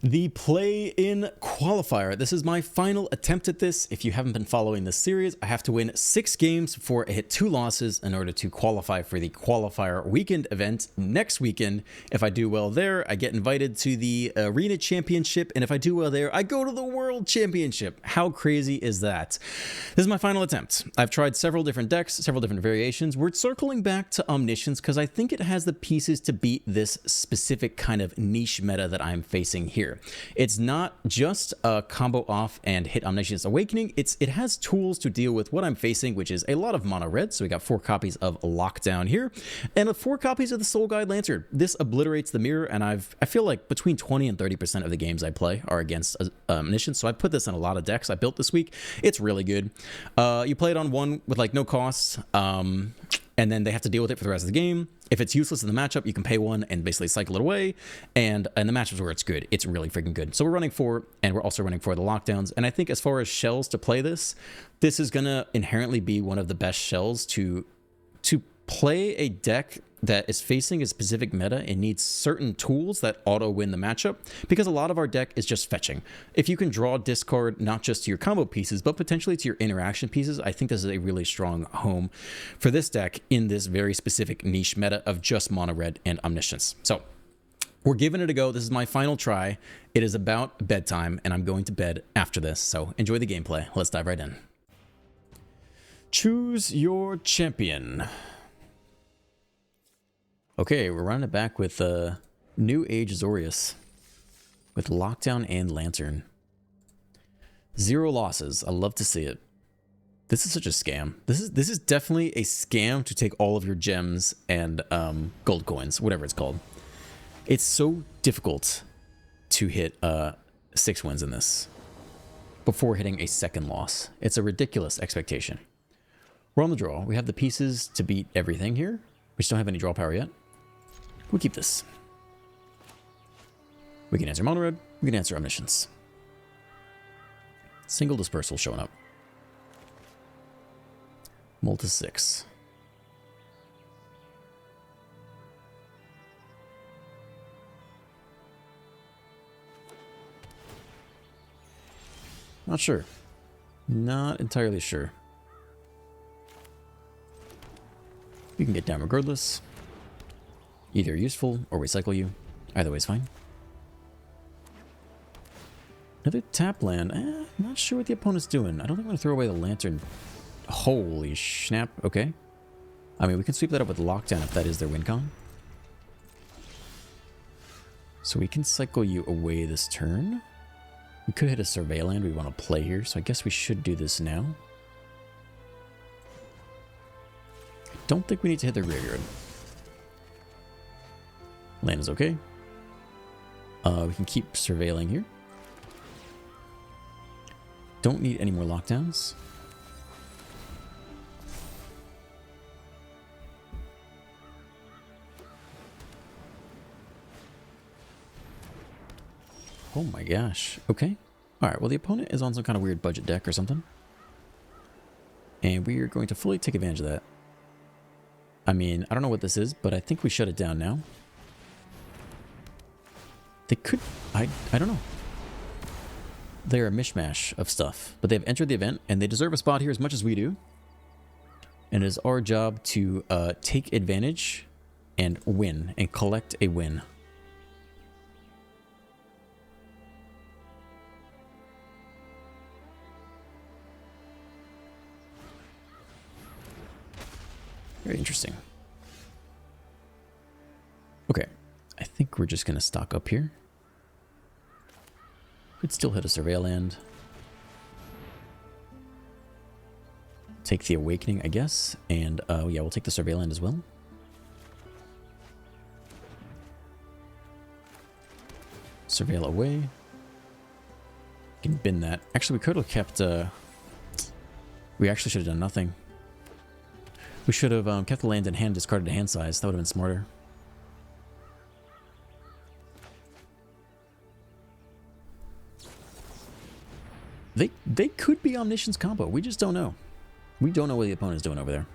The play-in qualifier. This is my final attempt at this. If you haven't been following this series, I have to win 6 games before I hit 2 losses in order to qualify for the qualifier weekend event next weekend. If I do well there, I get invited to the Arena Championship, and if I do well there, I go to the World Championship. How crazy is that? This is my final attempt. I've tried several different decks, several different variations. We're circling back to Omniscience because I think it has the pieces to beat this specific kind of niche meta that I'm facing here. It's not just a combo off and hit Omniscience Awakening. It has tools to deal with what I'm facing, which is a lot of mono red. So we got 4 copies of Lockdown here and 4 copies of the Soul Guide Lantern. This obliterates the mirror, and I feel like between 20 and 30% of the games I play are against Omniscience. So I put this in a lot of decks I built this week. It's really good. You play it on one with like no cost. And then they have to deal with it for the rest of the game. If it's useless in the matchup, you can pay 1 and basically cycle it away. And in the matchups where it's good, it's really freaking good. So we're running 4, and we're also running for the lockdowns. And I think as far as shells to play this is going to inherently be one of the best shells to play a deck that is facing a specific meta and needs certain tools that auto win the matchup, because a lot of our deck is just fetching. If you can draw discard not just to your combo pieces but potentially to your interaction pieces, I think this is a really strong home for this deck in this very specific niche meta of just mono red and Omniscience. So we're giving it a go. This is my final try. It is about bedtime, and I'm going to bed after this, so enjoy the gameplay. Let's dive right in. Choose your champion. Okay, we're running it back with New Age Azorius with Lockdown and Lantern. 0 losses. I love to see it. This is such a scam. This is definitely a scam to take all of your gems and gold coins, whatever it's called. It's so difficult to hit 6 wins in this before hitting a second loss. It's a ridiculous expectation. We're on the draw. We have the pieces to beat everything here. We just don't have any draw power yet. We'll keep this. We can answer mono red. We can answer Omniscience. Single dispersal showing up. Multi 6. Not sure. Not entirely sure. You can get down regardless. Either useful or recycle you. Either way is fine. Another tap land. Not sure what the opponent's doing. I don't think I'm going to throw away the Lantern. Holy snap. Okay. I mean, we can sweep that up with Lockdown if that is their win con. So we can cycle you away this turn. We could hit a Survey land we want to play here, so I guess we should do this now. I don't think we need to hit their graveyard. Land is okay. We can keep surveilling here. Don't need any more lockdowns. Oh my gosh. Okay. Alright, well the opponent is on some kind of weird budget deck or something. And we are going to fully take advantage of that. I mean, I don't know what this is, but I think we shut it down now. They could... I don't know. They're a mishmash of stuff, but they've entered the event, and they deserve a spot here as much as we do. And it is our job to take advantage and win, and collect a win. Very interesting. Okay, I think we're just going to stock up here. Could still hit a Surveil land. Take the Awakening, I guess. And, yeah, we'll take the Surveil land as well. Surveil away. Can bin that. Actually, we could have kept, we actually should have done nothing. We should have kept the land in hand, discarded a hand size. That would have been smarter. They could be Omniscience combo. We just don't know. We don't know what the opponent is doing over there.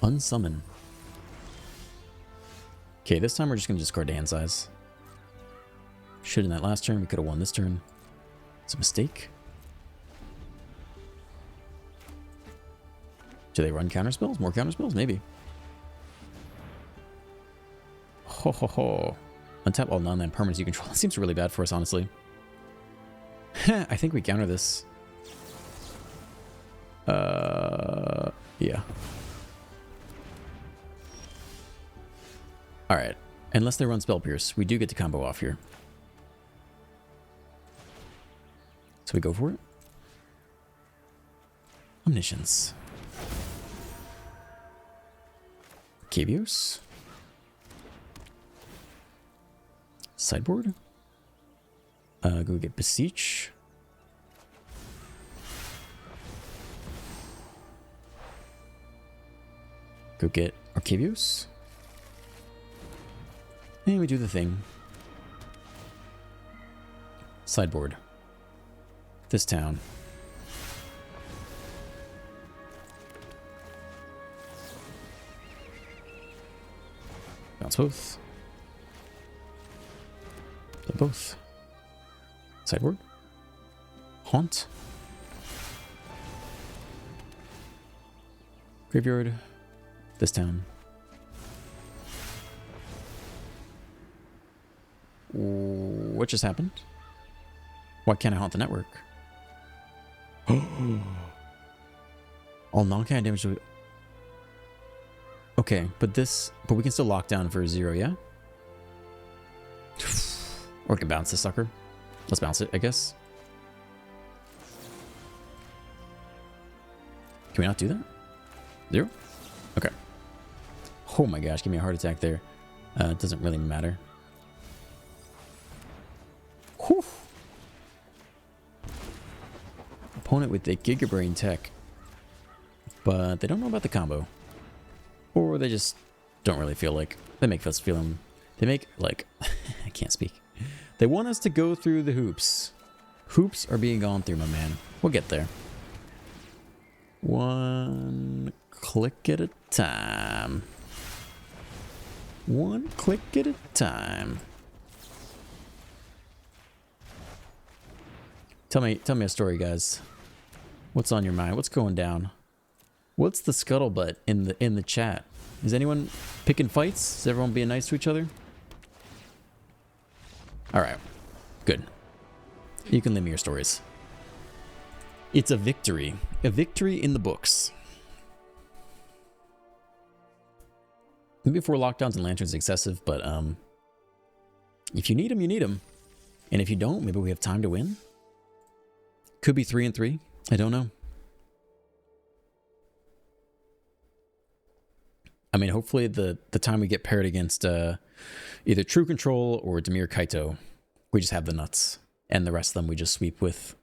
Unsummon. Okay, this time we're just going to discard the hand size. Should in that last turn. We could have won this turn. It's a mistake. Do they run counter spells? More counter spells? Maybe. Ho ho ho. Untap all non-land permanents you control. That seems really bad for us, honestly. I think we counter this. Yeah. Alright. Unless they run Spell Pierce, we do get to combo off here. So we go for it. Omniscience. Cavios. Sideboard. Go get Beseech. Go get Arcavios. And we do the thing. Sideboard. This town. Bounce both. Play both. Sideboard. Haunt. Graveyard. This town. What just happened? Why can't I haunt the network? All non-kind damage. Okay, but we can still lock down for a 0, yeah? Or we can bounce this sucker. Let's bounce it, I guess. Can we not do that? 0? Okay. Oh my gosh, give me a heart attack there. It doesn't really matter. Whew. Opponent with the Gigabrain tech. But they don't know about the combo. Or they just don't really feel like... They make us feel them... They make, like... I can't speak. They want us to go through the hoops. Hoops are being gone through, my man. We'll get there. One click at a time. One click at a time. Tell me a story, guys. What's on your mind? What's going down? What's the scuttlebutt in the chat? Is anyone picking fights? Is everyone being nice to each other? All right, good. You can leave me your stories. It's a victory in the books. Maybe 4 lockdowns and lanterns is excessive, but if you need them, you need them, and if you don't, maybe we have time to win. Could be 3 and 3. I don't know. I mean, hopefully the time we get paired against either True Control or Demir Kaito, we just have the nuts, and the rest of them we just sweep with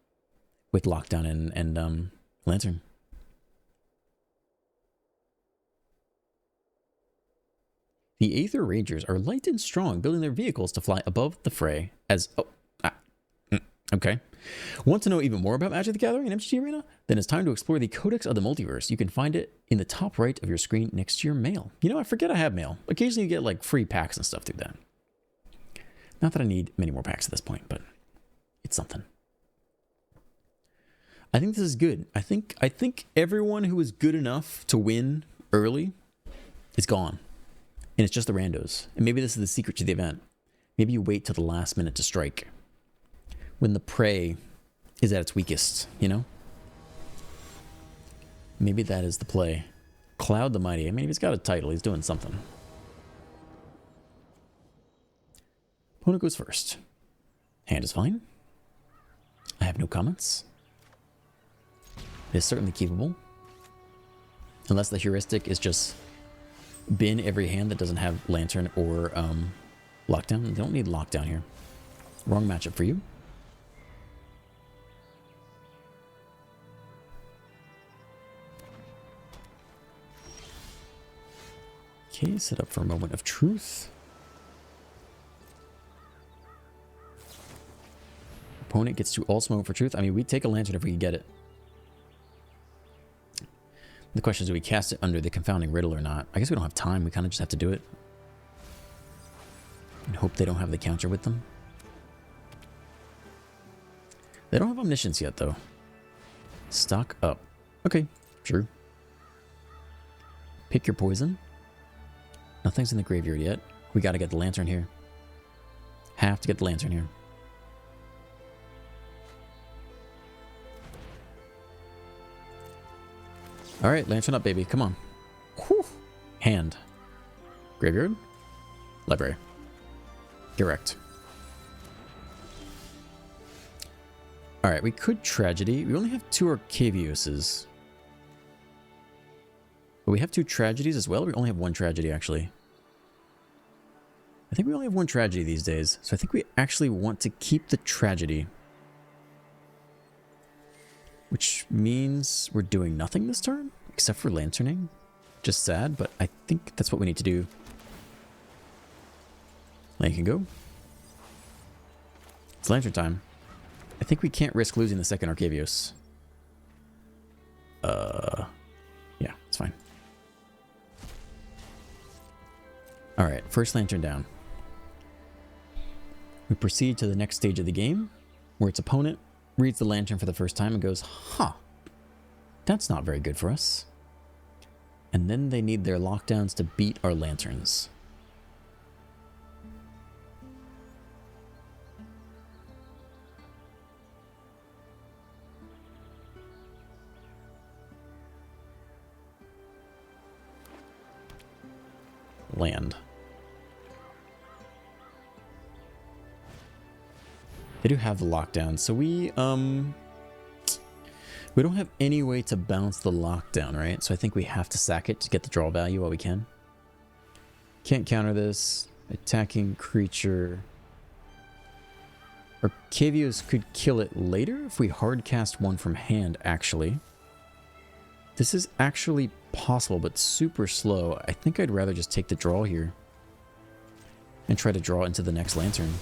Lockdown and Lantern. The Aether Rangers are light and strong, building their vehicles to fly above the fray as... okay. Want to know even more about Magic the Gathering and MTGA Arena? Then it's time to explore the Codex of the Multiverse. You can find it in the top right of your screen next to your mail. You know, I forget I have mail. Occasionally you get like free packs and stuff through that. Not that I need many more packs at this point, but it's something. I think this is good. I think everyone who is good enough to win early is gone. And it's just the randos. And maybe this is the secret to the event. Maybe you wait till the last minute to strike. When the prey is at its weakest, you know? Maybe that is the play. Cloud the Mighty. I mean, if he's got a title, he's doing something. Opponent goes first. Hand is fine. I have no comments. It is certainly keepable. Unless the heuristic is just bin every hand that doesn't have Lantern or Lockdown. They don't need Lockdown here. Wrong matchup for you. Okay, set up for a moment of truth. Opponent gets to also moment for truth. I mean, we take a Lantern if we can get it. The question is, do we cast it under the confounding riddle or not? I guess we don't have time. We kind of just have to do it. And hope they don't have the counter with them. They don't have omniscience yet, though. Stock up. Okay, true. Pick your poison. Nothing's in the graveyard yet. We got to get the lantern here. Have to get the lantern here. All right, lantern up, baby. Come on. Whew. Hand. Graveyard. Library. Correct. All right, we could Tragedy. We only have 2 Arcaviuses. But we have 2 Tragedies as well. We only have 1 Tragedy, actually. I think we only have 1 Tragedy these days. So I think we actually want to keep the Tragedy. Which means we're doing nothing this turn, except for lanterning. Just sad, but I think that's what we need to do. Lane can go. It's lantern time. I think we can't risk losing the second Arcavius. Yeah, it's fine. Alright, first lantern down. We proceed to the next stage of the game, where its opponent reads the lantern for the first time and goes, huh, that's not very good for us. And then they need their lockdowns to beat our lanterns. Land. They do have the lockdown, so we don't have any way to bounce the lockdown, right? So I think we have to sack it to get the draw value while we can. Can't counter this. Attacking creature. Arcavius could kill it later if we hard cast one from hand, actually. This is actually possible, but super slow. I think I'd rather just take the draw here. And try to draw into the next lantern.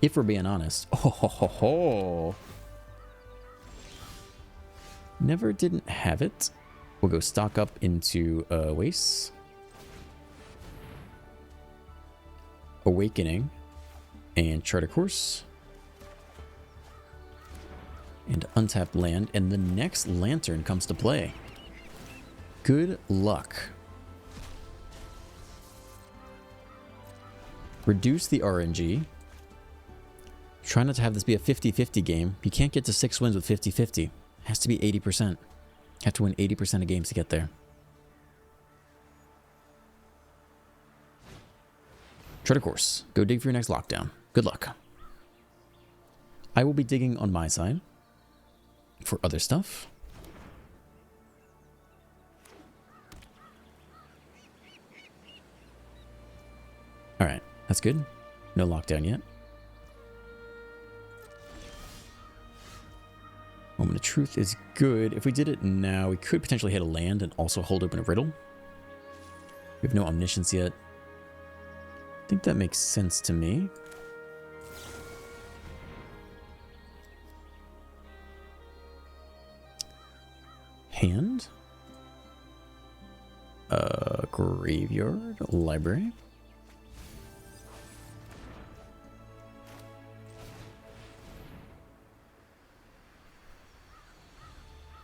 If we're being honest. Oh, ho, ho, ho. Never didn't have it. We'll go stock up into Waste. Awakening. And chart a course. And untap land. And the next lantern comes to play. Good luck. Reduce the RNG. Try not to have this be a 50-50 game. You can't get to 6 wins with 50-50. It has to be 80%. You have to win 80% of games to get there. Chart a course. Go dig for your next lockdown. Good luck. I will be digging on my side for other stuff. Alright, that's good. No lockdown yet. Moment of Truth is good. If we did it now, we could potentially hit a land and also hold open a riddle. We have no omniscience yet. I think that makes sense to me. Hand. Graveyard. Library.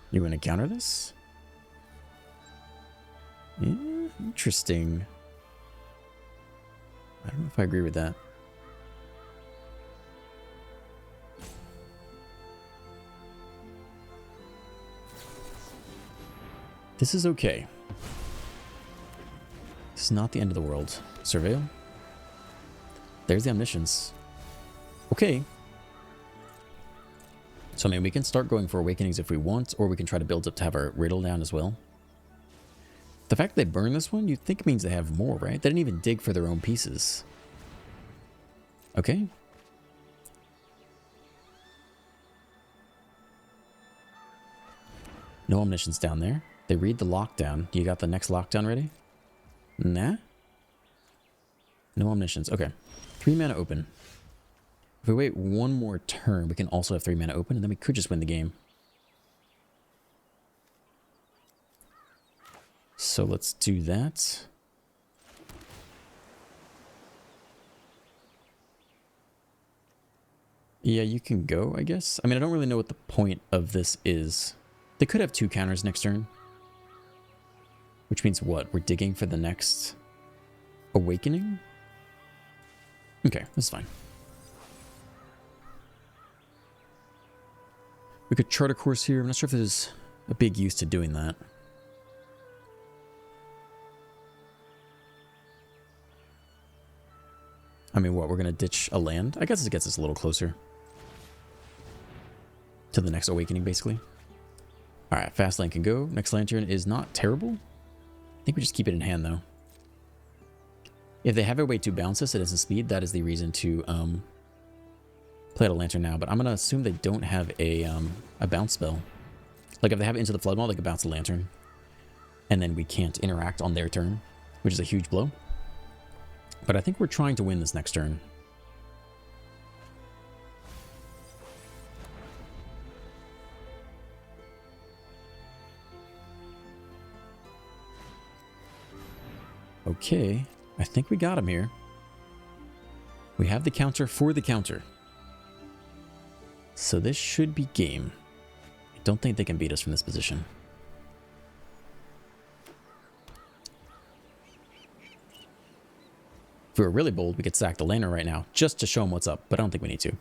You want to counter this? Yeah, interesting. I don't know if I agree with that. This is okay. This is not the end of the world. Surveil. There's the omniscience. Okay. So, I mean, we can start going for awakenings if we want, or we can try to build up to have our riddle down as well. The fact they burn this one, you'd think means they have more, right? They didn't even dig for their own pieces. Okay. No omniscience down there. They read the lockdown. You got the next lockdown ready? Nah. No omniscience. Okay. 3 mana open. If we wait one more turn, we can also have 3 mana open, and then we could just win the game. So let's do that. Yeah, you can go, I guess. I mean, I don't really know what the point of this is. They could have 2 counters next turn. Which means what? We're digging for the next awakening? Okay, that's fine. We could chart a course here. I'm not sure if there's a big use to doing that. I mean, what? We're going to ditch a land? I guess it gets us a little closer to the next awakening, basically. All right, fast land can go. Next lantern is not terrible. I think we just keep it in hand, though. If they have a way to bounce us at instant speed, that is the reason to play out a lantern now. But I'm going to assume they don't have a bounce spell. Like, if they have Into the Flood Maw, they could bounce a lantern. And then we can't interact on their turn, which is a huge blow. But I think we're trying to win this next turn. Okay, I think we got him here. We have the counter for the counter. So this should be game. I don't think they can beat us from this position. If we were really bold, we could sack the lantern right now, just to show them what's up, but I don't think we need to.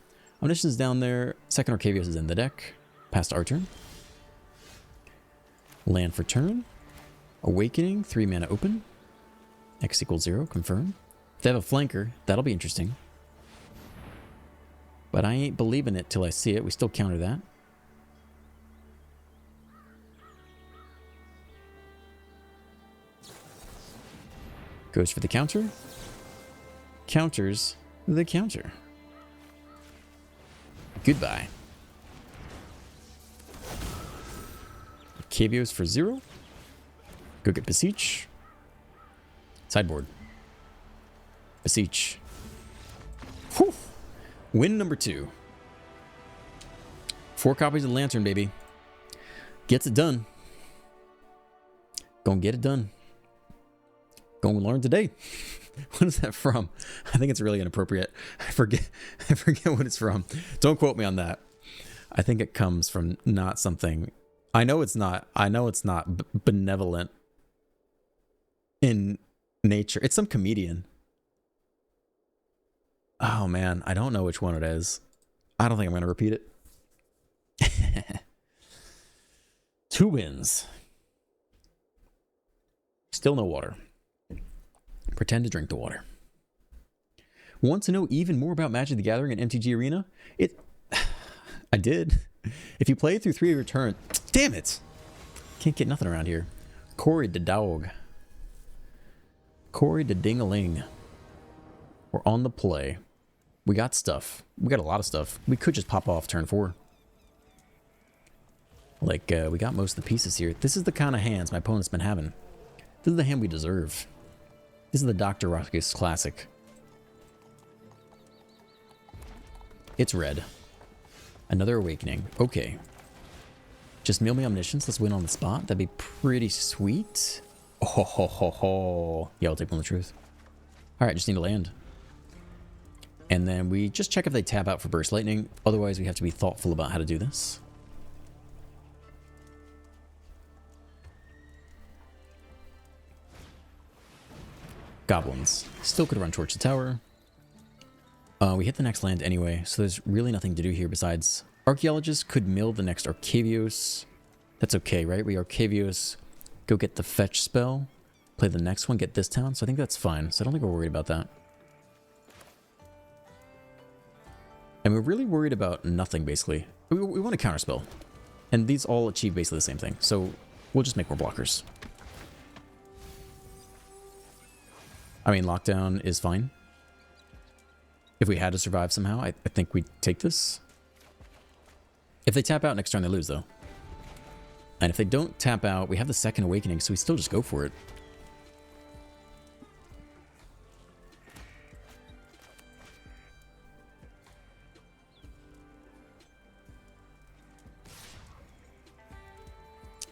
Omniscience down there, second Arcavios is in the deck, past our turn. Land for turn. Awakening, 3 mana open. X equals 0, confirm. If they have a flanker, that'll be interesting. But I ain't believing it till I see it. We still counter that. Goes for the counter. Counters the counter. Goodbye. Arcavios for 0. Go get Beseech. Sideboard. Beseech. Whew. Win number 2. 4 copies of the Lantern, baby. Gets it done. Gonna get it done. Gonna learn today. What is that from? I think it's really inappropriate. I forget what it's from. Don't quote me on that. I think it comes from not something. I know it's not benevolent in nature. It's some comedian. Oh man, I don't know which one it is. I don't think I'm going to repeat it. 2 wins. Still no water. Pretend to drink the water. Want to know even more about Magic the Gathering and MTG Arena? I did. If you play through 3 of your turn... Damn it! Can't get nothing around here. Corey the dog. Corey the ding-a-ling. We're on the play. We got stuff. We got a lot of stuff. We could just pop off turn 4. Like, we got most of the pieces here. This is the kind of hands my opponent's been having. This is the hand we deserve. This is the Dr. Ruckus Classic. It's red. Another Awakening. Okay. Just mail me Omniscience. Let's win on the spot. That'd be pretty sweet. Oh, ho, ho, ho. Yeah, I'll take one of the truth. All right, just need a land. And then we just check if they tap out for Burst Lightning. Otherwise, we have to be thoughtful about how to do this. Goblins. Still could run Torch the Tower. We hit the next land anyway, so there's really nothing to do here besides... Archaeologist could mill the next Arcavios. That's okay, right? We Arcavios, go get the fetch spell, play the next one, get this town, so I think that's fine. So I don't think we're worried about that. And we're really worried about nothing, basically. We want to counterspell. And these all achieve basically the same thing, so we'll just make more blockers. I mean, lockdown is fine. If we had to survive somehow, I think we'd take this. If they tap out next turn, they lose, though. And if they don't tap out, we have the second Awakening, so we still just go for it.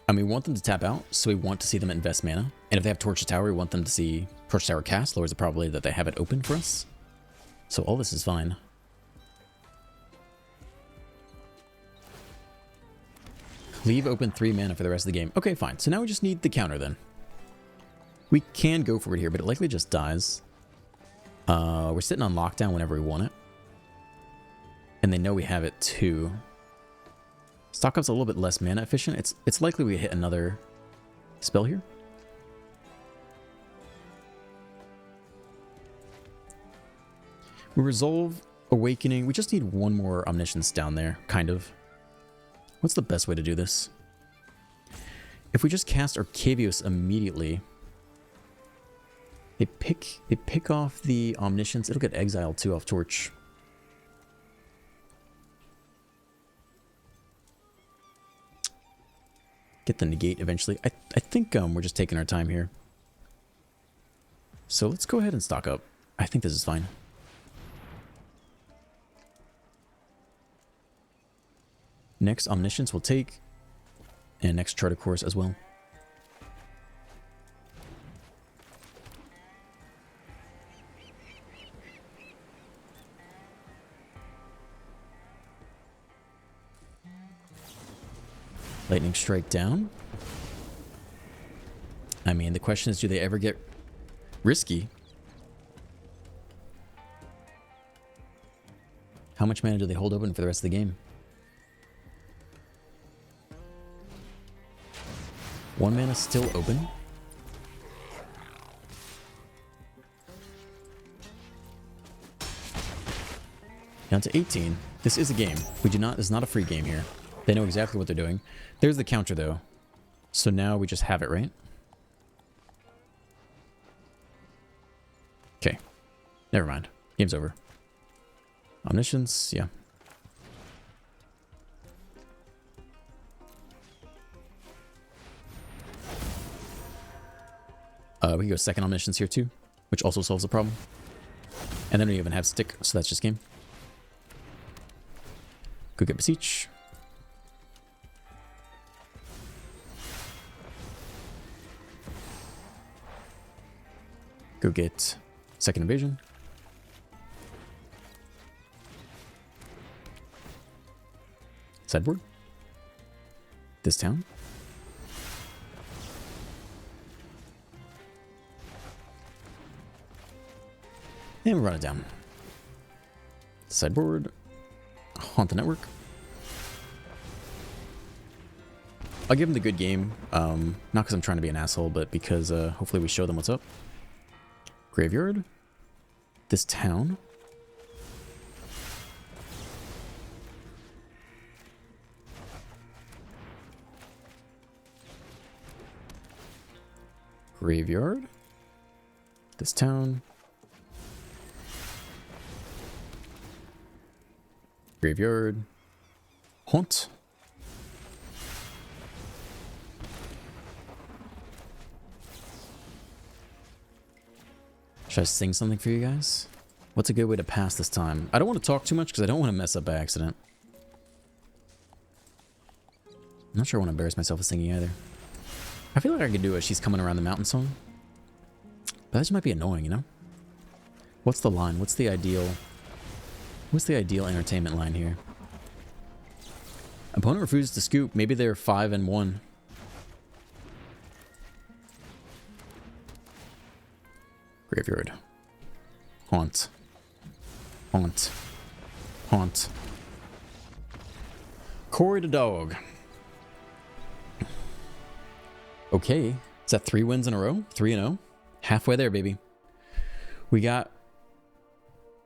And we want them to tap out, so we want to see them invest mana. And if they have Torch the Tower, we want them to see Torch Tower cast, lowers the probability that they have it open for us. So all this is fine. Leave open 3 mana for the rest of the game. Okay, fine. So now we just need the counter then. We can go for it here, but it likely just dies. We're sitting on lockdown whenever we want it. And they know we have it too. Stock up's a little bit less mana efficient. It's likely we hit another spell here. We resolve Awakening. We just need one more Omniscience down there, kind of. What's the best way to do this? If we just cast Arcavios immediately, they pick off the Omniscience. It'll get exiled too off Torch. Get the negate eventually. I think we're just taking our time here. So let's go ahead and stock up. I think this is fine. Next Omniscience we'll take. And next Chart of Course as well. Lightning Strike down. I mean, the question is, do they ever get risky? How much mana do they hold open for the rest of the game? 1 mana still open. Down to 18. This is a game. This is not a free game here. They know exactly what they're doing. There's the counter, though. So now we just have it, right? Okay. Never mind. Game's over. Omniscience, yeah. We can go second Omniscience here, too. Which also solves the problem. And then we even have Stick, so that's just game. Go get Beseech. Go get second Invasion. Sideboard. This town. And we run it down. Sideboard. Haunt the Network. I'll give him the good game. Not because I'm trying to be an asshole, but because hopefully we show them what's up. Graveyard. This town. Graveyard. This town. Graveyard. Haunt. Should I sing something for you guys? What's a good way to pass this time? I don't want to talk too much because I don't want to mess up by accident. I'm not sure I want to embarrass myself with singing either. I feel like I could do a She's Coming Around the Mountain song. But that just might be annoying, you know? What's the line? What's the ideal entertainment line here? Opponent refuses to scoop. Maybe they're 5-1. Graveyard. Haunt. Haunt. Haunt. Corey the dog. Okay. Is that 3 wins in a row? 3-0. Halfway there, baby. We got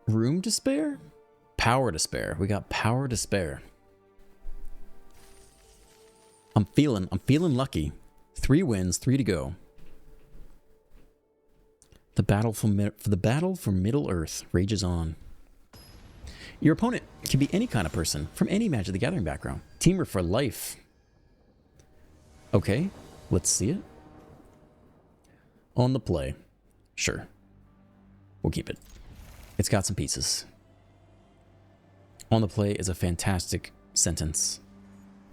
room to spare? Power to spare. We got power to spare. I'm feeling lucky. 3 wins, 3 to go. The battle for Middle Earth rages on. Your opponent can be any kind of person from any Magic the Gathering background. Teamer for life. Okay, let's see it. On the play. Sure. We'll keep it. It's got some pieces. On the play is a fantastic sentence.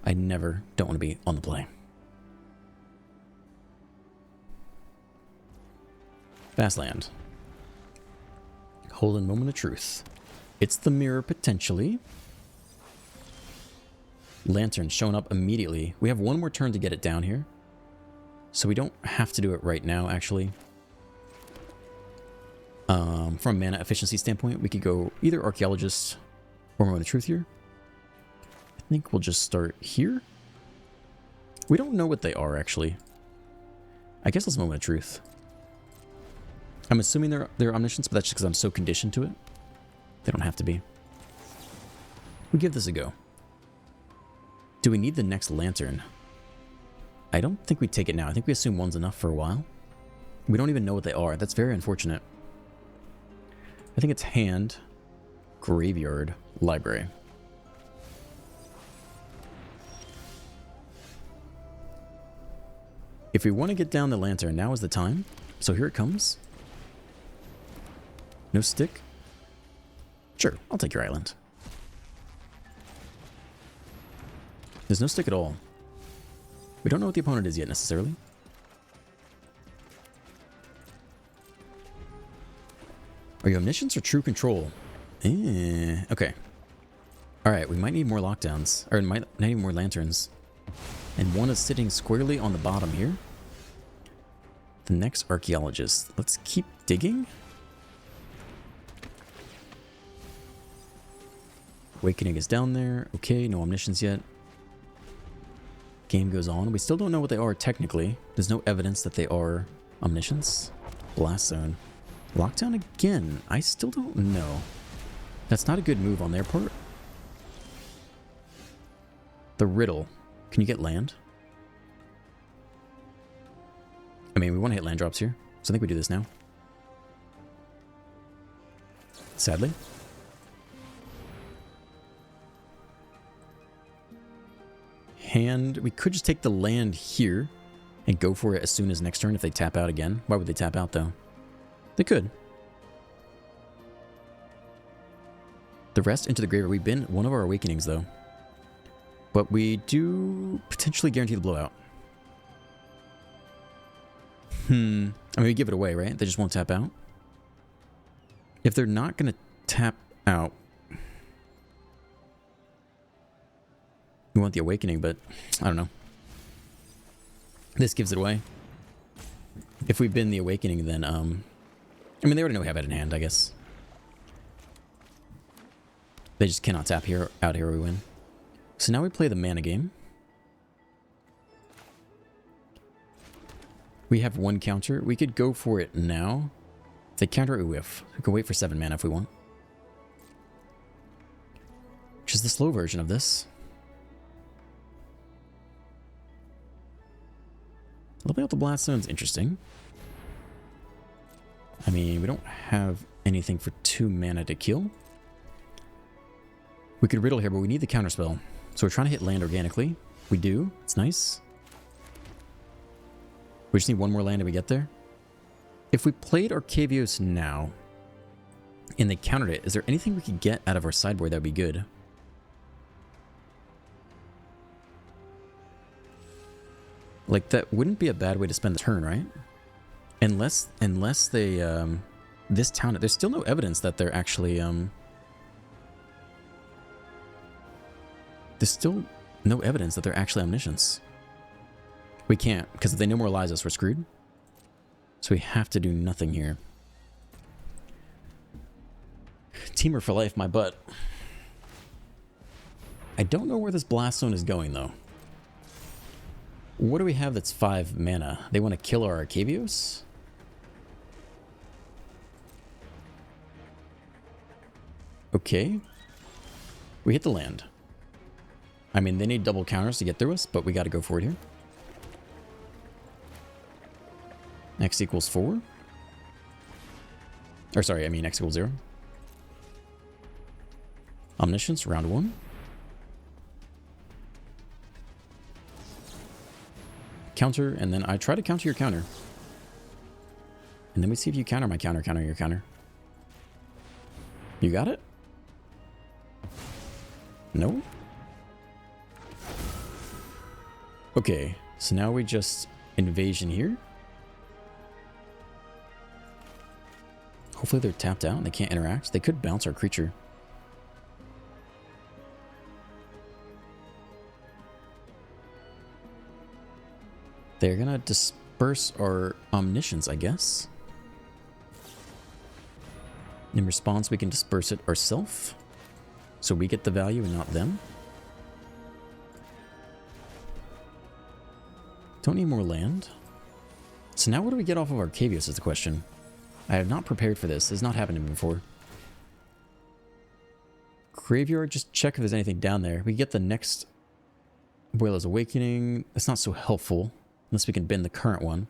I never don't want to be on the play. Fast land. Hold in moment of truth. It's the mirror, potentially. Lantern showing up immediately. We have one more turn to get it down here. So we don't have to do it right now, actually. From a mana efficiency standpoint, we could go either Archaeologist or Moment of Truth here. I think we'll just start here. We don't know what they are, actually. I guess let's Moment of Truth. I'm assuming they're Omniscience, but that's just because I'm so conditioned to it. They don't have to be. We'll give this a go. Do we need the next Lantern? I don't think we take it now. I think we assume one's enough for a while. We don't even know what they are. That's very unfortunate. I think it's Hand, Graveyard, Library. If we want to get down the Lantern, now is the time. So here it comes. No stick? Sure, I'll take your island. There's no stick at all. We don't know what the opponent is yet, necessarily. Are you Omniscience or True Control? Okay. Alright, we might need more lockdowns. Or might need more lanterns. And one is sitting squarely on the bottom here. The next Archaeologist. Let's keep digging. Awakening is down there. Okay, no Omniscience yet. Game goes on. We still don't know what they are technically. There's no evidence that they are Omniscience. Blast Zone. Lockdown again. I still don't know. That's not a good move on their part. The Riddle. Can you get land? I mean, we want to hit land drops here, so I think we do this now. Sadly. Hand. We could just take the land here and go for it as soon as next turn if they tap out again. Why would they tap out, though? They could. The rest into the graveyard. We've been one of our Awakenings, though. But we do potentially guarantee the blowout. I mean, we give it away, right? They just won't tap out. If they're not going to tap out, we want the Awakening, but I don't know. This gives it away. If we've been the Awakening, then, I mean, they already know we have it in hand, I guess. They just cannot tap out here or we win. So now we play the mana game. We have one counter. We could go for it now. If they counter it, we whiff. We can wait for 7 mana if we want. Which is the slow version of this. Living out the Blast Zone is interesting. I mean, we don't have anything for 2 mana to kill. We could Riddle here, but we need the counterspell. So we're trying to hit land organically. We do. It's nice. We just need one more land and we get there. If we played Arcavios now and they countered it, is there anything we could get out of our sideboard that would be good? Like, that wouldn't be a bad way to spend the turn, right? Unless they, this town, there's still no evidence that they're actually, there's still no evidence that they're actually Omniscience. We can't, because if they no more lies us, we're screwed. So we have to do nothing here. Teamer for life, my butt. I don't know where this Blast Zone is going, though. What do we have that's 5 mana? They want to kill our Arcavios? Okay. We hit the land. I mean, they need double counters to get through us, but we got to go for it here. X equals 4. Or sorry, I mean X equals 0. Omniscience, round 1. Counter, and then I try to counter your counter. And then we see if you counter my counter, counter your counter. You got it? No? Okay, so now we just invasion here. Hopefully they're tapped out and they can't interact. They could bounce our creature. They're gonna disperse our Omniscience, I guess. In response, we can disperse it ourselves. So we get the value and not them. Don't need more land. So now what do we get off of Arcavius is the question. I have not prepared for this. This has not happened to me before. Graveyard, just check if there's anything down there. We get the next Boiler's Awakening. That's not so helpful. Unless we can bend the current one.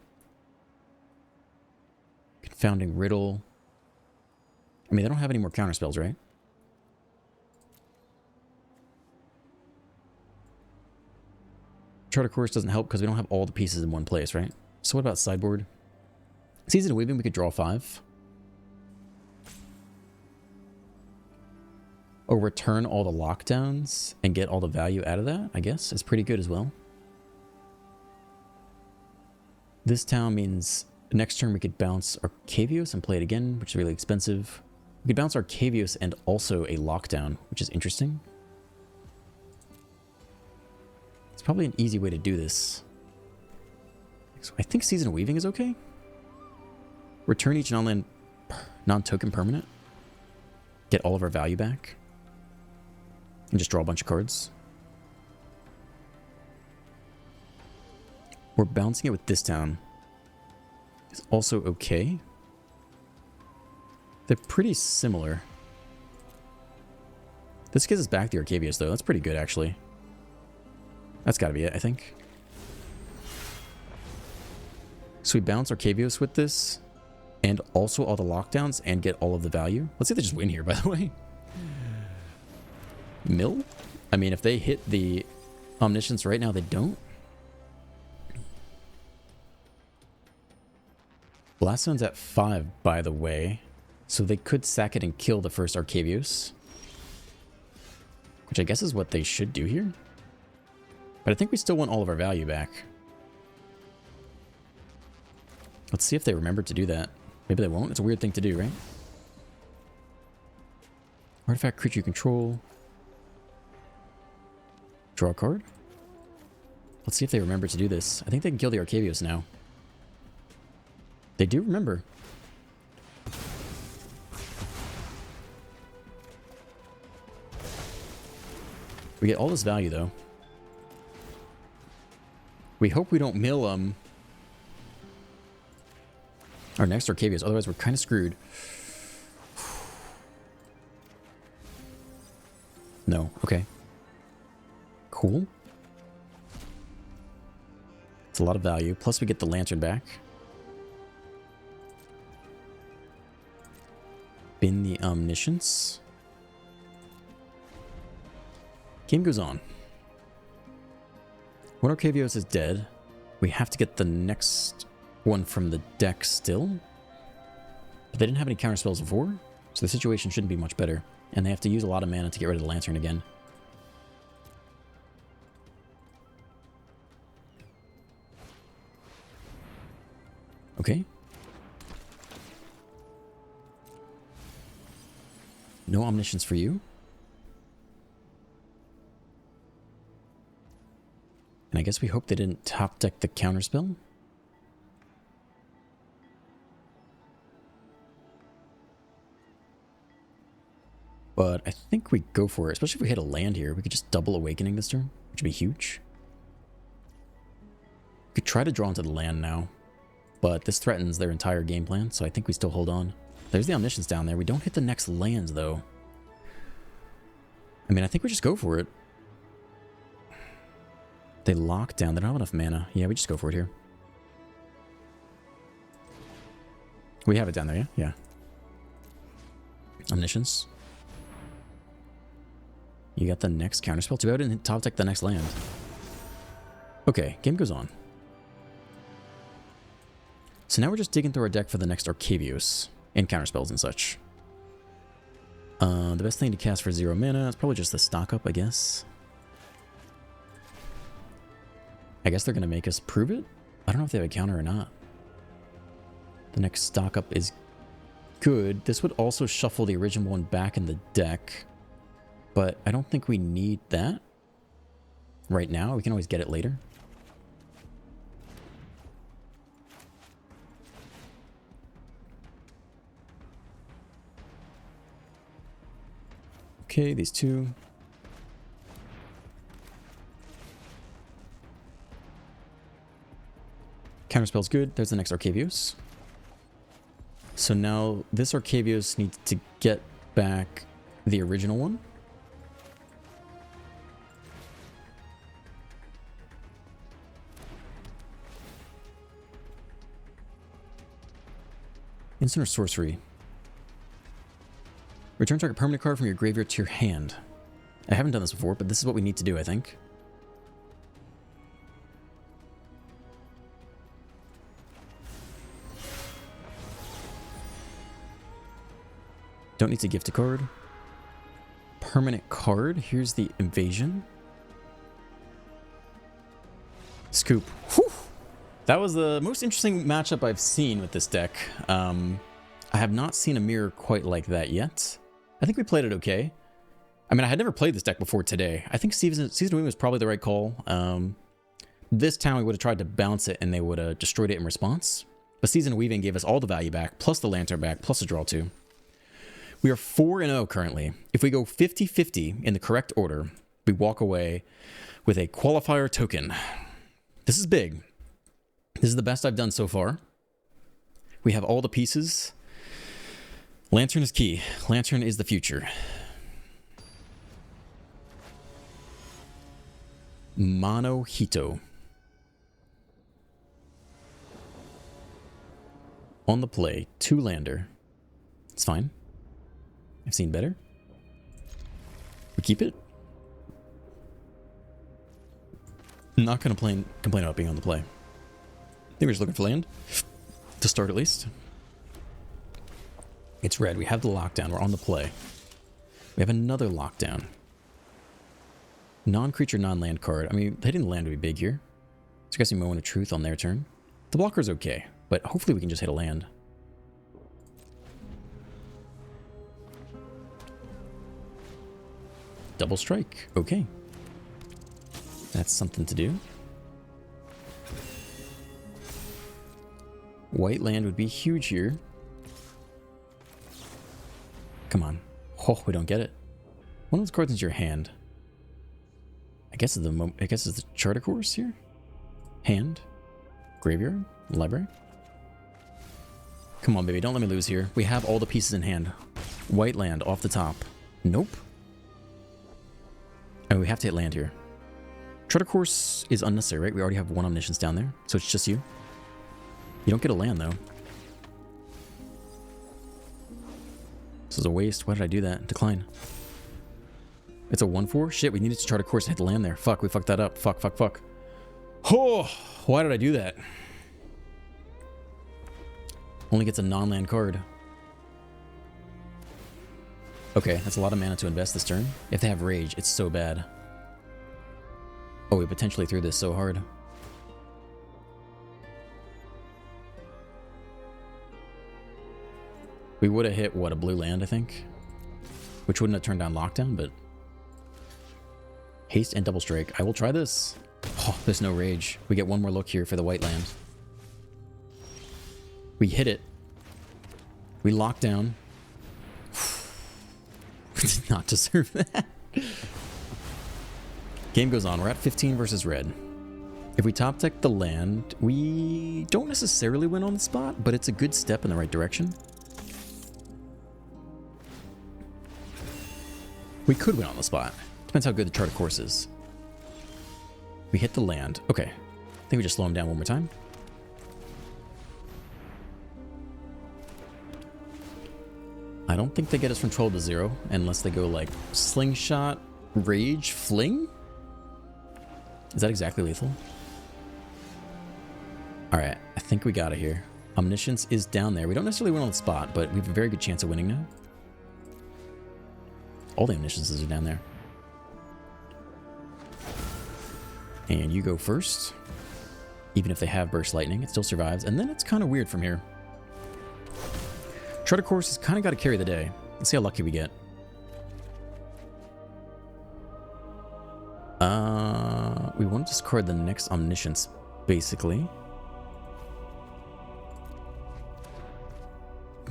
Confounding Riddle. I mean, they don't have any more counter spells, right? Chart of Course doesn't help because we don't have all the pieces in one place, right? So what about sideboard? Season of Weaving, we could draw 5. Or return all the lockdowns and get all the value out of that, I guess. It's pretty good as well. This town means next turn we could bounce Arcavius and play it again, which is really expensive. We could bounce Arcavius and also a lockdown, which is interesting. It's probably an easy way to do this. So I think Season of Weaving is okay. Return each non-token permanent. Get all of our value back. And just draw a bunch of cards. We're bouncing it with this town. It's also okay. They're pretty similar. This gives us back the Arcavius, though. That's pretty good, actually. That's got to be it, I think. So we bounce Arcavius with this, and also all the lockdowns, and get all of the value. Let's see if they just win here, by the way. Mill? I mean, if they hit the Omniscience right now, they don't. Blast Zone's at 5, by the way. So they could sack it and kill the first Arcavius. Which I guess is what they should do here. But I think we still want all of our value back. Let's see if they remember to do that. Maybe they won't. It's a weird thing to do, right? Artifact creature you control. Draw a card. Let's see if they remember to do this. I think they can kill the Arcavius now. They do remember. We get all this value, though. We hope we don't mill our next Arcavius, otherwise we're kind of screwed. No, okay. Cool. It's a lot of value. Plus we get the Lantern back. Bin the Omniscience. Game goes on. When Arcavius is dead, we have to get the next one from the deck still. But they didn't have any counter spells before, so the situation shouldn't be much better. And they have to use a lot of mana to get rid of the Lantern again. Okay. No Omniscience for you. And I guess we hope they didn't top deck the counterspell. But I think we go for it, especially if we hit a land here. We could just double Awakening this turn, which would be huge. We could try to draw into the land now, but this threatens their entire game plan, so I think we still hold on. There's the Omniscience down there. We don't hit the next lands, though. I mean, I think we just go for it. They lock down. They don't have enough mana. Yeah, we just go for it here. We have it down there, yeah? Yeah. Omniscience. You got the next counterspell. Too bad I didn't top deck the next land. Okay, game goes on. So now we're just digging through our deck for the next Arcavius and counterspells and such. The best thing to cast for 0 mana is probably just the stock up, I guess. I guess they're going to make us prove it. I don't know if they have a counter or not. The next stock up is good. This would also shuffle the original one back in the deck, but I don't think we need that right now. We can always get it later. Okay, these two. Counterspell's good. There's the next Arcavios. So now this Arcavios needs to get back the original one. Instant or sorcery? Return target permanent card from your graveyard to your hand. I haven't done this before, but this is what we need to do, I think. Don't need to gift a card. Permanent card. Here's the invasion. Scoop. Whew. That was the most interesting matchup I've seen with this deck. I have not seen a mirror quite like that yet. I think we played it okay. I mean, I had never played this deck before today. I think Season Wing was probably the right call. This time we would have tried to bounce it and they would have destroyed it in response. But Season Weaving gave us all the value back, plus the Lantern back, plus a draw 2. We are 4-0 currently. If we go 50-50 in the correct order, we walk away with a Qualifier token. This is big. This is the best I've done so far. We have all the pieces. Lantern is key. Lantern is the future. Mono Hito. On the play, 2-lander. It's fine. I've seen better. We keep it. I'm not going to complain about being on the play. I think we're just looking for land. To start at least. It's red. We have the lockdown. We're on the play. We have another lockdown. Non-creature, non-land card. I mean, hitting the land would be big here. Suggesting Moment of Truth on their turn. The blocker's okay, but hopefully we can just hit a land. Double strike. Okay. That's something to do. White land would be huge here. Come on. Oh, we don't get it. One of those cards into your hand. I guess it's the Charter Course here. Hand. Graveyard. Library. Come on, baby. Don't let me lose here. We have all the pieces in hand. White land off the top. Nope. Oh, we have to hit land here. Charter Course is unnecessary, right? We already have one Omniscience down there, so it's just you. You don't get a land, though. This is a waste. Why did I do that? Decline. It's a 1/4? Shit, we needed to Charter Course to hit the land there. Fuck, we fucked that up. Fuck, fuck, fuck. Oh, why did I do that? Only gets a non-land card. Okay, that's a lot of mana to invest this turn. If they have Rage, it's so bad. Oh, we potentially threw this so hard. We would have hit, what, a blue land, I think? Which wouldn't have turned down Lockdown, but... Haste and Double Strike. I will try this. Oh, there's no Rage. We get one more look here for the white land. We hit it. We lock down. We did not deserve that. Game goes on. We're at 15 versus red. If we top deck the land, we don't necessarily win on the spot, but it's a good step in the right direction. We could win on the spot. Depends how good the Charter Course is. We hit the land. Okay. I think we just slow him down one more time. I don't think they get us from 12 to 0 unless they go like Slingshot, Rage, Fling? Is that exactly lethal? Alright, I think we got it here. Omniscience is down there. We don't necessarily win on the spot, but we have a very good chance of winning now. All the Omnisciences are down there. And you go first. Even if they have Burst Lightning, it still survives. And then it's kind of weird from here. Shredder Course has kind of got to carry the day. Let's see how lucky we get. We want to discard the next Omniscience, basically.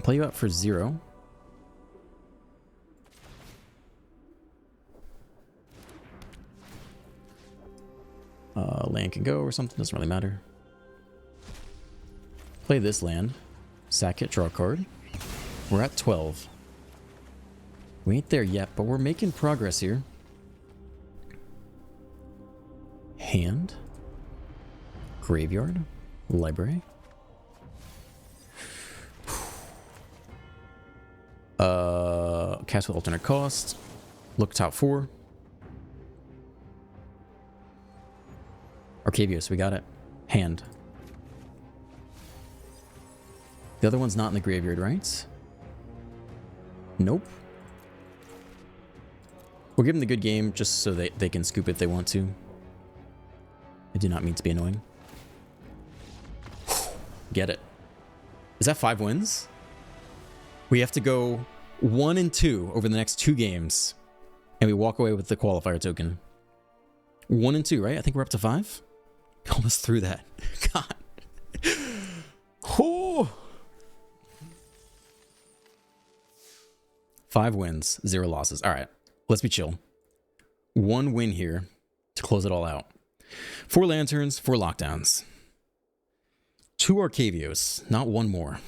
Play you out for 0. Land can go or something, doesn't really matter. Play this land. Sack it, draw a card. We're at 12. We ain't there yet, but we're making progress here. Hand. Graveyard. Library. Cast with alternate cost. Look top 4. Arcavios, we got it. Hand. The other one's not in the graveyard, right? Nope. We'll give them the good game just so they can scoop if they want to. I do not mean to be annoying. Get it. Is that 5 wins? We have to go 1 and 2 over the next 2 games. And we walk away with the qualifier token. 1 and 2, right? I think we're up to 5. Almost through that. God. Oh. 5 wins, 0 losses. All right, let's be chill. 1 win here to close it all out. 4 lanterns, 4 lockdowns. 2 Arcavios, not 1 more.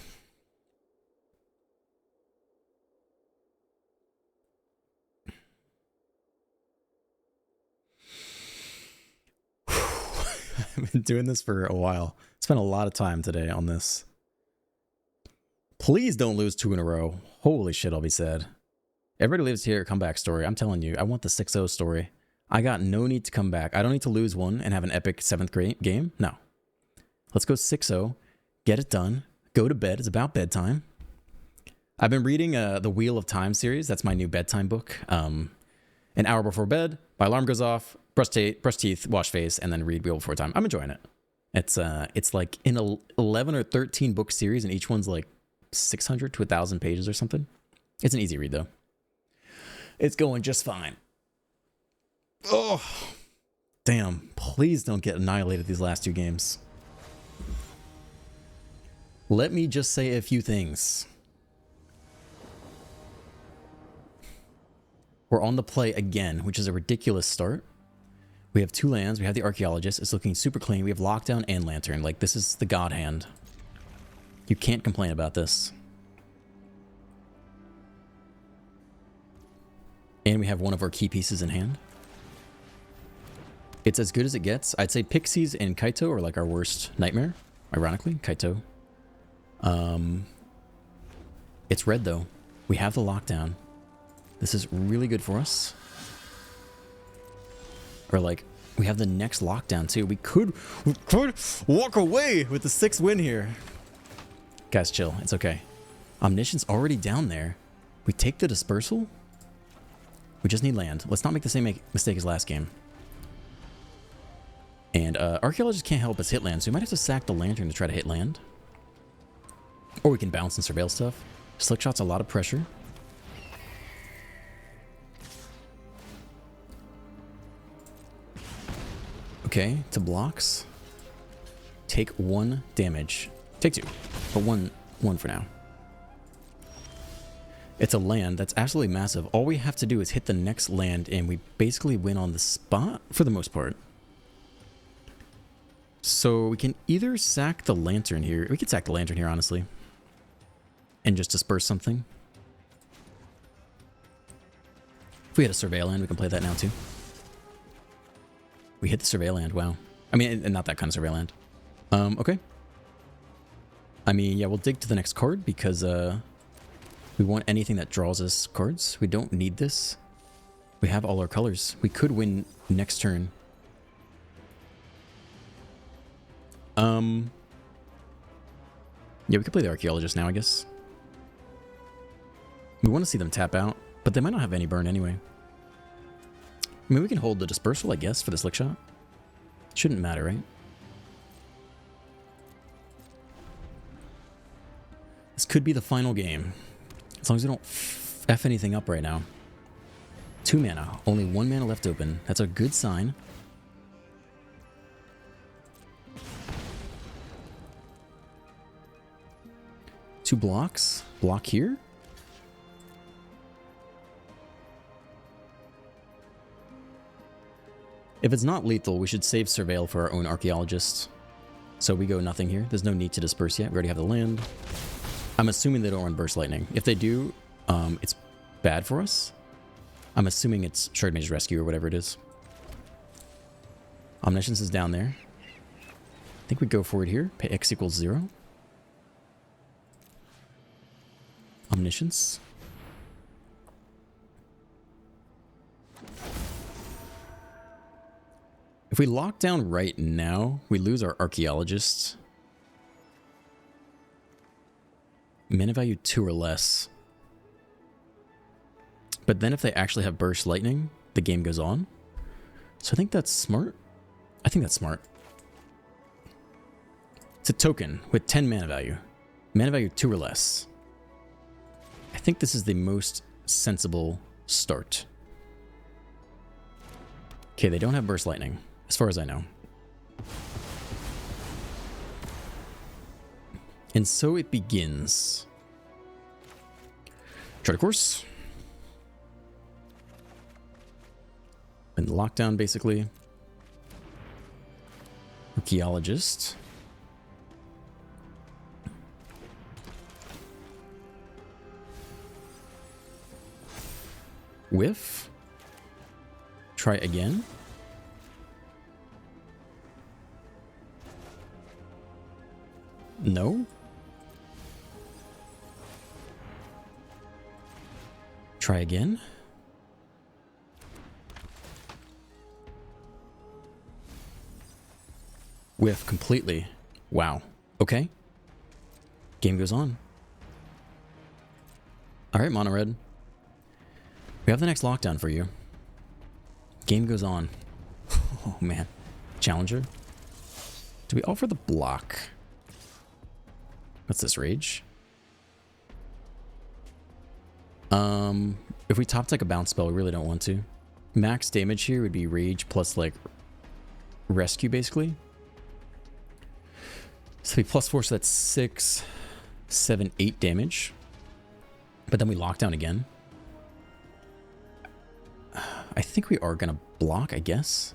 I've been doing this for a while. Spent a lot of time today on this. Please don't lose 2 in a row. Holy shit, I'll be sad. Everybody lives here, comeback story. I'm telling you, I want the 6-0 story. I got no need to come back. I don't need to lose 1 and have an epic 7th grade game. No. Let's go 6-0. Get it done. Go to bed. It's about bedtime. I've been reading the Wheel of Time series. That's my new bedtime book. An hour before bed, my alarm goes off, brush teeth, wash face, and then read Wheel Before Time. I'm enjoying it. It's like an 11 or 13 book series, and each one's like 600 to 1,000 pages or something. It's an easy read, though. It's going just fine. Oh, damn. Please don't get annihilated these last 2 games. Let me just say a few things. We're on the play again, which is a ridiculous start. We have 2 lands. We have the Archaeologist. It's looking super clean. We have Lockdown and Lantern. Like, this is the God hand. You can't complain about this. And we have one of our key pieces in hand. It's as good as it gets. I'd say Pixies and Kaito are like our worst nightmare. Ironically, Kaito. It's red, though. We have the Lockdown. This is really good for us. Or like, we have the next Lockdown too. We could walk away with the 6th win here. Guys, chill. It's okay. Omniscience already down there. We take the Dispersal. We just need land. Let's not make the same mistake as last game. And Archaeologist can't help us hit land, so we might have to sack the Lantern to try to hit land. Or we can bounce and surveil stuff. Slickshot's a lot of pressure. Okay, to blocks. Take 1 damage. Take 2, but one for now. It's a land that's absolutely massive. All we have to do is hit the next land and we basically win on the spot for the most part. So we can either sack the Lantern here. We could sack the Lantern here, honestly. And just disperse something. If we had a Surveil land, we can play that now too. We hit the Surveil land, wow. I mean, not that kind of Surveil land. Okay. I mean, yeah, we'll dig to the next card because we want anything that draws us cards. We don't need this. We have all our colors. We could win next turn. Yeah, we could play the Archaeologist now, I guess. We want to see them tap out, but they might not have any burn anyway. I mean, we can hold the Dispersal, I guess, for the Slickshot. Shouldn't matter, right? This could be the final game. As long as we don't F anything up right now. 2 mana. Only 1 mana left open. That's a good sign. Two blocks. Block here. If it's not lethal, we should save Surveil for our own Archaeologist. So we go nothing here. There's no need to disperse yet. We already have the land. I'm assuming they don't run Burst Lightning. If they do, it's bad for us. I'm assuming it's Shard Mage's Rescue or whatever it is. Omniscience is down there. I think we go for it here. Pay X equals 0. Omniscience. If we lock down right now, we lose our Archaeologist. Mana value 2 or less. But then if they actually have Burst Lightning, the game goes on. So I think that's smart. I think that's smart. It's a token with 10 mana value. Mana value 2 or less. I think this is the most sensible start. Okay, they don't have Burst Lightning, as far as I know. And so it begins. Chart of course. And lockdown, basically. Archaeologist. Whiff. Try again. No. Try again. Whiff completely. Wow. Okay. Game goes on. Alright, Mono Red. We have the next lockdown for you. Game goes on. Oh, man. Challenger. Do we offer the block? What's this, Rage? If we topped like a bounce spell, we really don't want to. Max damage here would be Rage plus like Rescue, basically. So it'd be +4, so that's 6, 7, 8 damage. But then we lock down again. I think we are gonna block, I guess.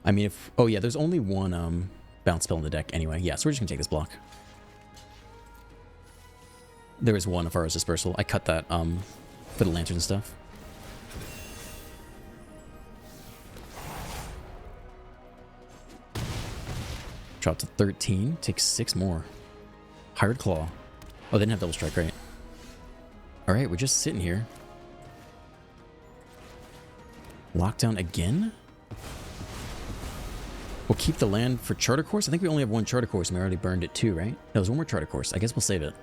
I mean, if... Oh, yeah, there's only one bounce spell in the deck anyway. Yeah, so we're just gonna take this block. There is one of ours Dispersal. I cut that for the lantern and stuff. Drop to 13. Take 6 more. Hired Claw. Oh, they didn't have Double Strike, right? Alright, we're just sitting here. Lockdown again? We'll keep the land for Charter Course. I think we only have one Charter Course and we already burned it too, right? No, there's one more Charter Course. I guess we'll save it.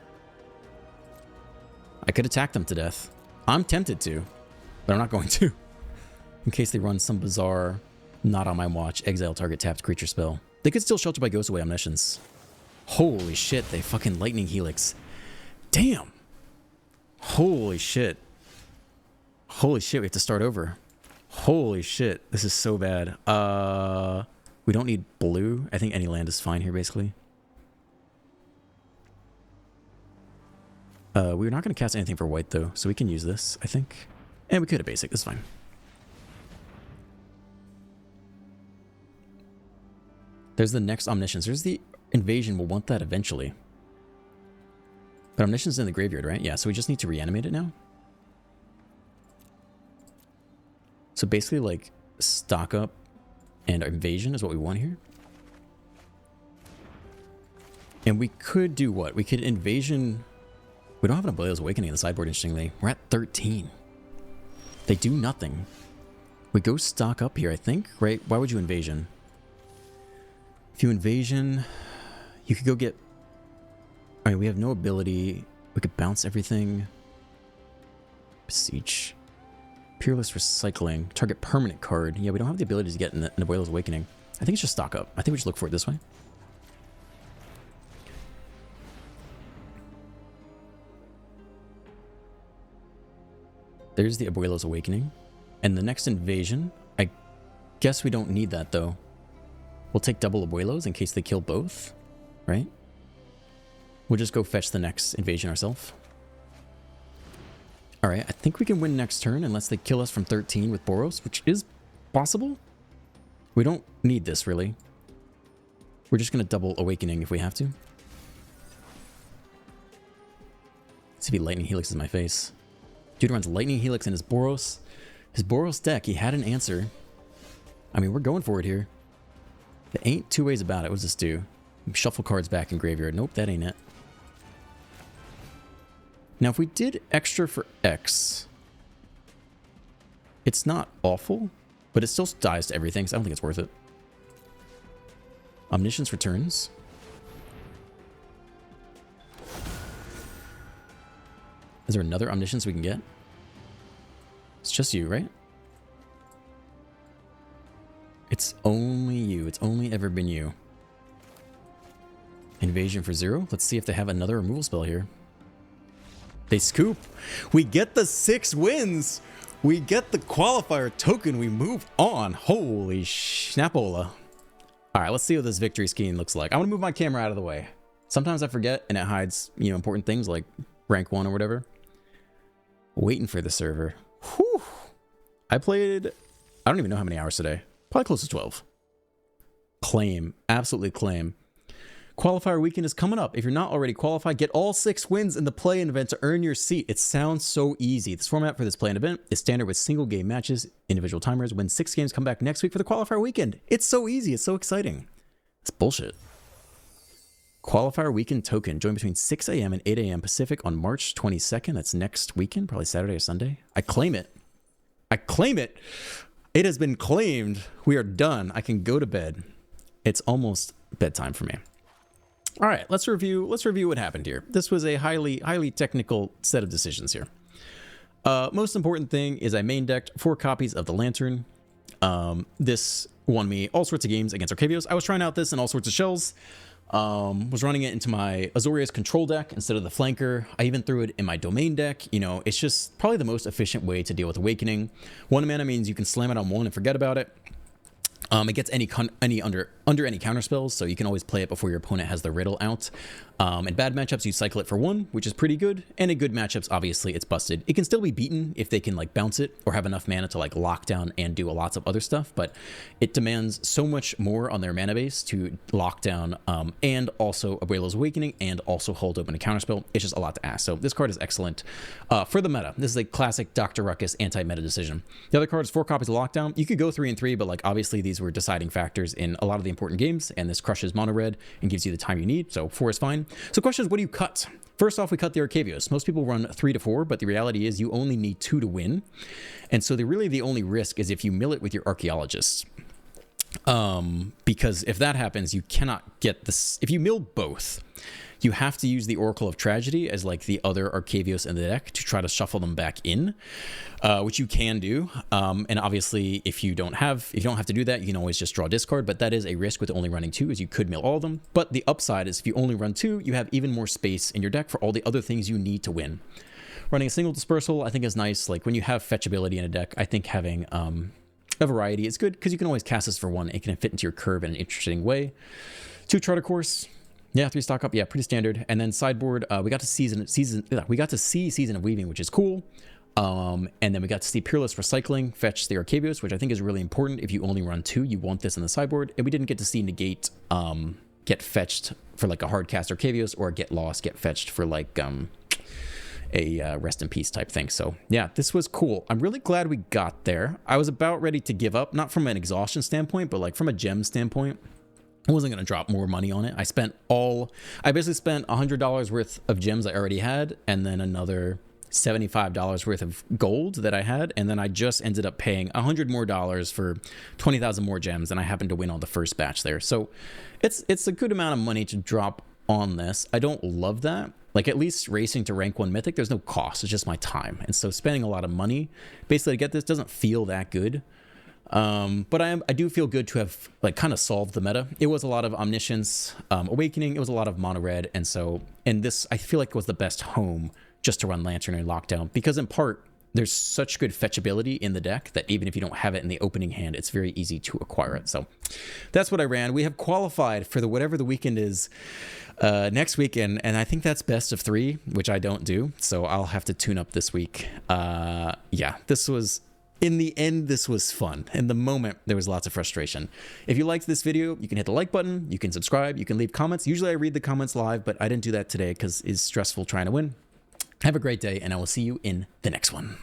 I could attack them to death. I'm tempted to, but I'm not going to. In case they run some bizarre, not on my watch, exile target tapped creature spell. They could still Shelter by Ghost Away Omniscience. Holy shit, they fucking Lightning Helix. Damn. Holy shit. Holy shit, we have to start over. Holy shit, this is so bad. We don't need blue. I think any land is fine here, basically. We're not going to cast anything for white, though, so we can use this, I think. And we could have basic, that's fine. There's the next Omniscience. There's the Invasion. We'll want that eventually. But Omniscience is in the graveyard, right? Yeah, so we just need to reanimate it now. So basically, like, stock up and Invasion is what we want here. And we could do what? We could Invasion... We don't have an Ablaze Awakening in the sideboard, interestingly. We're at 13. They do nothing. We go stock up here, I think, right? Why would you Invasion? If you Invasion, you could go get... Alright, we have no ability. We could bounce everything. Beseech. Peerless Recycling. Target permanent card. Yeah, we don't have the ability to get an Ablaze Awakening. I think it's just stock up. I think we should look for it this way. There's the Abuelo's Awakening. And the next invasion, I guess we don't need that though. We'll take double Abuelos in case they kill both, right? We'll just go fetch the next invasion ourselves. Alright, I think we can win next turn unless they kill us from 13 with Boros, which is possible. We don't need this, really. We're just going to double Awakening if we have to. Let's see if he Lightning Helixes my face. Dude runs Lightning Helix in his Boros. His Boros deck, he had an answer. I mean, we're going for it here. There ain't two ways about it. What's this do? Shuffle cards back in graveyard. Nope, that ain't it. Now, if we did extra for X, it's not awful, but it still dies to everything, so I don't think it's worth it. Omniscience returns. Is there another Omniscience we can get? It's just you, right? It's only you. It's only ever been you. Invasion for 0. Let's see if they have another removal spell here. They scoop. We get the 6 wins. We get the qualifier token. We move on. Holy schnapola. All right, let's see what this victory scheme looks like. I'm going to move my camera out of the way. Sometimes I forget and it hides, you know, important things like rank 1 or whatever. Waiting for the server. Whew. I played, I don't even know how many hours today. Probably close to 12. Claim. Absolutely claim. Qualifier weekend is coming up. If you're not already qualified, get all 6 wins in the play-in event to earn your seat. It sounds so easy. This format for this play-in event is standard with single game matches, individual timers. Win 6 games, come back next week for the qualifier weekend. It's so easy. It's so exciting. It's bullshit. Qualifier weekend token. Join between 6 a.m. and 8 a.m. Pacific on March 22nd. That's next weekend, probably Saturday or Sunday. I claim it. I claim it. It has been claimed. We are done. I can go to bed. It's almost bedtime for me. All right, let's review what happened here. This was a highly technical set of decisions here. Most important thing is I main decked 4 copies of the Lantern. This won me all sorts of games against Arcavios. I was trying out this in all sorts of shells. Was running it into my Azorius control deck instead of the flanker. I even threw it in my domain deck. You know, it's just probably the most efficient way to deal with Awakening. 1 mana means you can slam it on 1 and forget about it. It gets under any counter spells, so you can always play it before your opponent has the riddle out. In bad matchups, you cycle it for 1, which is pretty good. And in good matchups, obviously, it's busted. It can still be beaten if they can like bounce it or have enough mana to like lock down and do lots of other stuff. But it demands so much more on their mana base to lock down and also Abuelo's Awakening and also hold open a counterspell. It's just a lot to ask. So this card is excellent for the meta. This is a classic Dr. Ruckus anti-meta decision. The other card is 4 copies of Lockdown. You could go 3 and 3, but like obviously these were deciding factors in a lot of the important games, and this crushes mono red and gives you the time you need. So 4 is fine. So the question is, what do you cut? First off, we cut the Arcavios. Most people run 3 to 4, but the reality is you only need 2 to win. And so the only risk is if you mill it with your Archaeologists. Because if that happens, you cannot get this. If you mill both, you have to use the Oracle of Tragedy as like the other Arcavios in the deck to try to shuffle them back in, which you can do. And obviously, if you don't have to do that, you can always just draw discard. But that is a risk with only running 2, is you could mill all of them. But the upside is if you only run 2, you have even more space in your deck for all the other things you need to win. Running a single dispersal, I think, is nice. Like when you have fetchability in a deck, I think having a variety is good because you can always cast this for 1. It can fit into your curve in an interesting way. 2 Charter Course. Yeah, 3 stock up. Yeah, pretty standard. And then sideboard, we got to see Season of Weaving, which is cool. And then we got to see Peerless Recycling, fetch the Arcavios, which I think is really important. If you only run 2, you want this in the sideboard. And we didn't get to see Negate get fetched for like a hard cast Arcavios, or get lost, get fetched for like a rest in peace type thing. So yeah, this was cool. I'm really glad we got there. I was about ready to give up, not from an exhaustion standpoint, but like from a gem standpoint. I wasn't going to drop more money on it. I basically spent $100 worth of gems I already had, and then another $75 worth of gold that I had, and then I just ended up paying $100 more for 20,000 more gems, and I happened to win on the first batch there. So it's a good amount of money to drop on this. I don't love that. Like, at least racing to rank 1 mythic, there's no cost. It's just my time. And so spending a lot of money basically to get this doesn't feel that good. But I do feel good to have like kind of solved the meta. It was a lot of Omniscience, Awakening. It was a lot of mono red. And this, I feel like, was the best home just to run Lantern and Lockdown, because in part there's such good fetchability in the deck that even if you don't have it in the opening hand, it's very easy to acquire it. So that's what I ran. We have qualified for the whatever the weekend is next weekend, and I think that's best of 3, which I don't do. So I'll have to tune up this week. Yeah, this was... In the end, this was fun. In the moment, there was lots of frustration. If you liked this video, you can hit the like button, you can subscribe, you can leave comments. Usually I read the comments live, but I didn't do that today because it's stressful trying to win. Have a great day, and I will see you in the next one.